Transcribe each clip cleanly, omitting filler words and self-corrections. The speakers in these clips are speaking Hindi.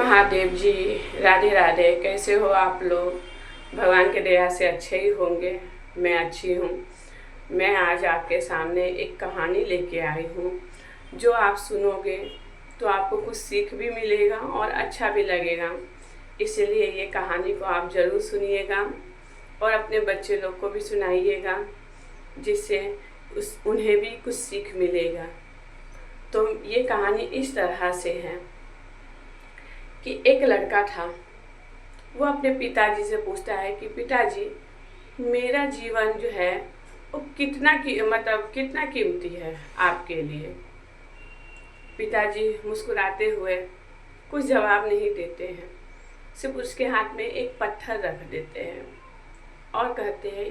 महादेव जी, राधे राधे। कैसे हो आप लोग? भगवान के दया से अच्छे ही होंगे। मैं अच्छी हूँ। मैं आज आपके सामने एक कहानी लेके आई हूँ जो आप सुनोगे तो आपको कुछ सीख भी मिलेगा और अच्छा भी लगेगा। इसलिए ये कहानी को आप ज़रूर सुनिएगा और अपने बच्चे लोग को भी सुनाइएगा, जिससे उन्हें भी कुछ सीख मिलेगा। तो ये कहानी इस तरह से है कि एक लड़का था। वो अपने पिताजी से पूछता है कि पिताजी, मेरा जीवन जो है वो कितना कीमती है आपके लिए। पिताजी मुस्कुराते हुए कुछ जवाब नहीं देते हैं, सिर्फ उसके हाथ में एक पत्थर रख देते हैं और कहते हैं,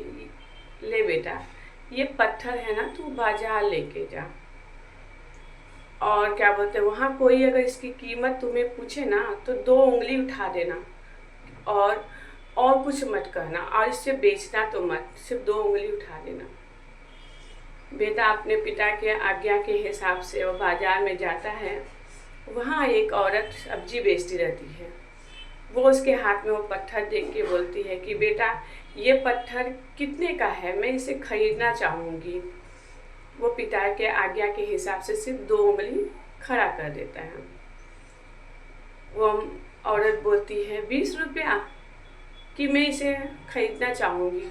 ले बेटा, ये पत्थर है ना, तू बाजार लेके जा और क्या बोलते हैं, वहाँ कोई अगर इसकी कीमत तुम्हें पूछे ना तो 2 उंगली उठा देना और कुछ मत करना, और इससे बेचना तो मत, सिर्फ 2 उंगली उठा देना। बेटा अपने पिता के आज्ञा के हिसाब से वो बाजार में जाता है। वहाँ एक औरत सब्जी बेचती रहती है। वो उसके हाथ में वो पत्थर देख के बोलती है कि बेटा, ये पत्थर कितने का है, मैं इसे खरीदना चाहूँगी। वो पिता के आज्ञा के हिसाब से सिर्फ 2 उंगली खड़ा कर देता है। वो औरत बोलती है, 20 रुपया, कि मैं इसे खरीदना चाहूँगी,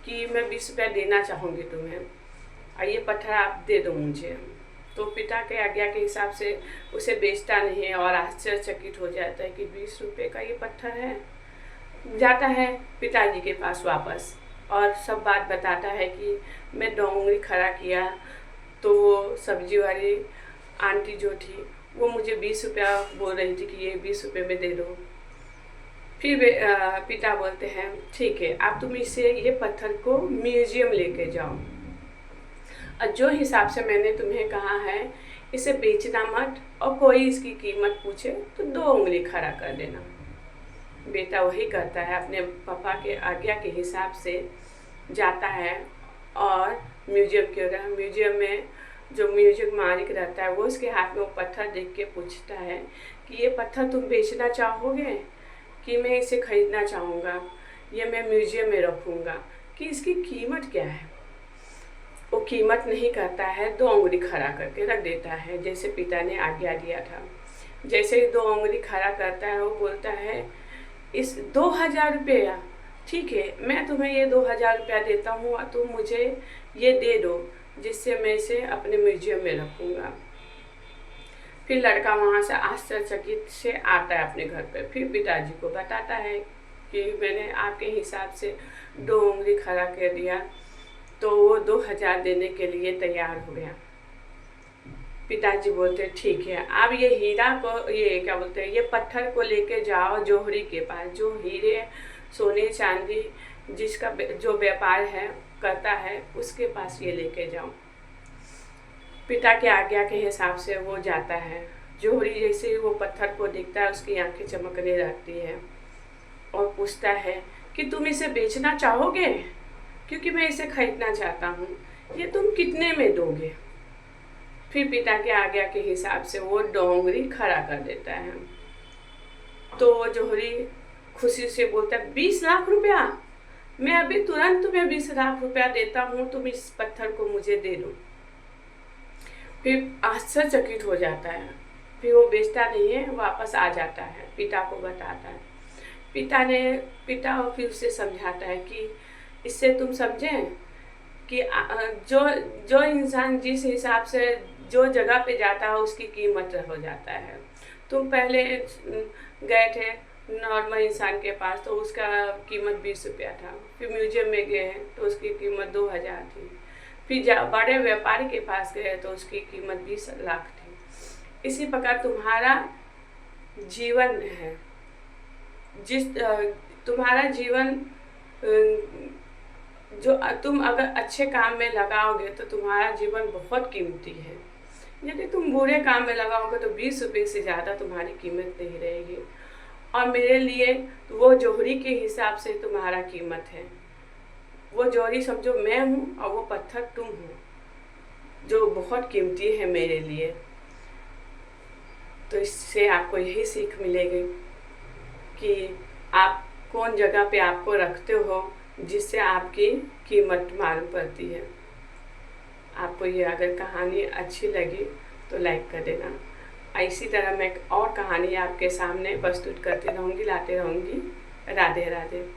कि मैं 20 रुपया देना चाहूँगी तुम्हें, और ये पत्थर आप दे दो मुझे। तो पिता के आज्ञा के हिसाब से उसे बेचता नहीं है और आश्चर्यचकित हो जाता है कि 20 रुपये का ये पत्थर है। जाता है पिताजी के पास वापस और सब बात बताता है कि मैं 2 उंगली खड़ा किया तो वो सब्जी वाली आंटी जो थी वो मुझे 20 रुपया बोल रही थी कि ये 20 रुपये में दे दो। फिर पिता बोलते हैं, ठीक है, अब तुम ये पत्थर को म्यूजियम लेके जाओ, और जो हिसाब से मैंने तुम्हें कहा है इसे बेचना मत, और कोई इसकी कीमत पूछे तो 2 उंगली खड़ा कर देना। बेटा वही करता है, अपने पापा के आज्ञा के हिसाब से जाता है और म्यूजियम में जो म्यूजियम मालिक रहता है वो उसके हाथ में वो पत्थर देख के पूछता है कि ये पत्थर तुम बेचना चाहोगे कि मैं इसे खरीदना चाहूँगा, ये मैं म्यूजियम में रखूँगा, कि इसकी कीमत क्या है। वो कीमत नहीं करता है, 2 उंगली खड़ा करके रख देता है जैसे पिता ने आज्ञा दिया था। जैसे ही 2 उंगली खड़ा करता है वो बोलता है, इस 2000 रुपया, ठीक है, मैं तुम्हें ये 2000 रुपया देता हूँ और तुम मुझे ये दे दो, जिससे मैं इसे अपने म्यूजियम में रखूँगा। फिर लड़का वहाँ से आश्चर्यचकित से आता है अपने घर पे, फिर पिताजी को बताता है कि मैंने आपके हिसाब से 2 उंगली खड़ा कर दिया, तो वो 2000 देने के लिए तैयार हो गया। पिताजी बोलते ठीक है, अब ये हीरा को, ये क्या बोलते हैं, ये पत्थर को लेके जाओ जोहरी के पास, जो हीरे सोने चांदी जिसका जो व्यापार है करता है उसके पास ये लेके जाओ। पिता के आज्ञा के हिसाब से वो जाता है। जोहरी जैसे ही वो पत्थर को देखता है उसकी आंखें चमकने लगती है और पूछता है कि तुम इसे बेचना चाहोगे, क्योंकि मैं इसे खरीदना चाहता हूँ, ये तुम कितने में दोगे। फिर पिता के आज्ञा के हिसाब से वो 2 उंगली खड़ा कर देता है। तो वो जोहरी खुशी से बोलता है, 20 लाख रुपया, मैं अभी तुरंत तुम्हें 20 लाख रुपया देता हूँ, तुम इस पत्थर को मुझे दे दो। फिर आश्चर्यचकित हो जाता है, फिर वो बेचता नहीं है, वापस आ जाता है, पिता को बताता है। पिता फिर उसे समझाता है कि इससे तुम समझें कि जो इंसान जिस हिसाब से जो जगह पे जाता है उसकी कीमत हो जाता है। तुम पहले गए थे नॉर्मल इंसान के पास तो उसका कीमत 20 रुपया था, फिर म्यूजियम में गए तो उसकी कीमत 2000 थी, फिर बड़े व्यापारी के पास गए तो उसकी कीमत 20 लाख थी। इसी प्रकार तुम्हारा जीवन है, तुम्हारा जीवन जो तुम अगर अच्छे काम में लगाओगे तो तुम्हारा जीवन बहुत कीमती है। यदि तुम बुरे काम में लगाओगे तो 20 रुपये से ज़्यादा तुम्हारी कीमत नहीं रहेगी। और मेरे लिए वो जोहरी के हिसाब से तुम्हारा कीमत है। वो जोहरी समझो मैं हूँ और वो पत्थर तुम हो, जो बहुत कीमती है मेरे लिए। तो इससे आपको यही सीख मिलेगी कि आप कौन जगह पे आपको रखते हो, जिससे आपकी कीमत मालूम पड़ती है। आपको ये अगर कहानी अच्छी लगी तो लाइक कर देना। इसी तरह मैं और कहानी आपके सामने प्रस्तुत करती रहूँगी, लाते रहूँगी। राधे राधे।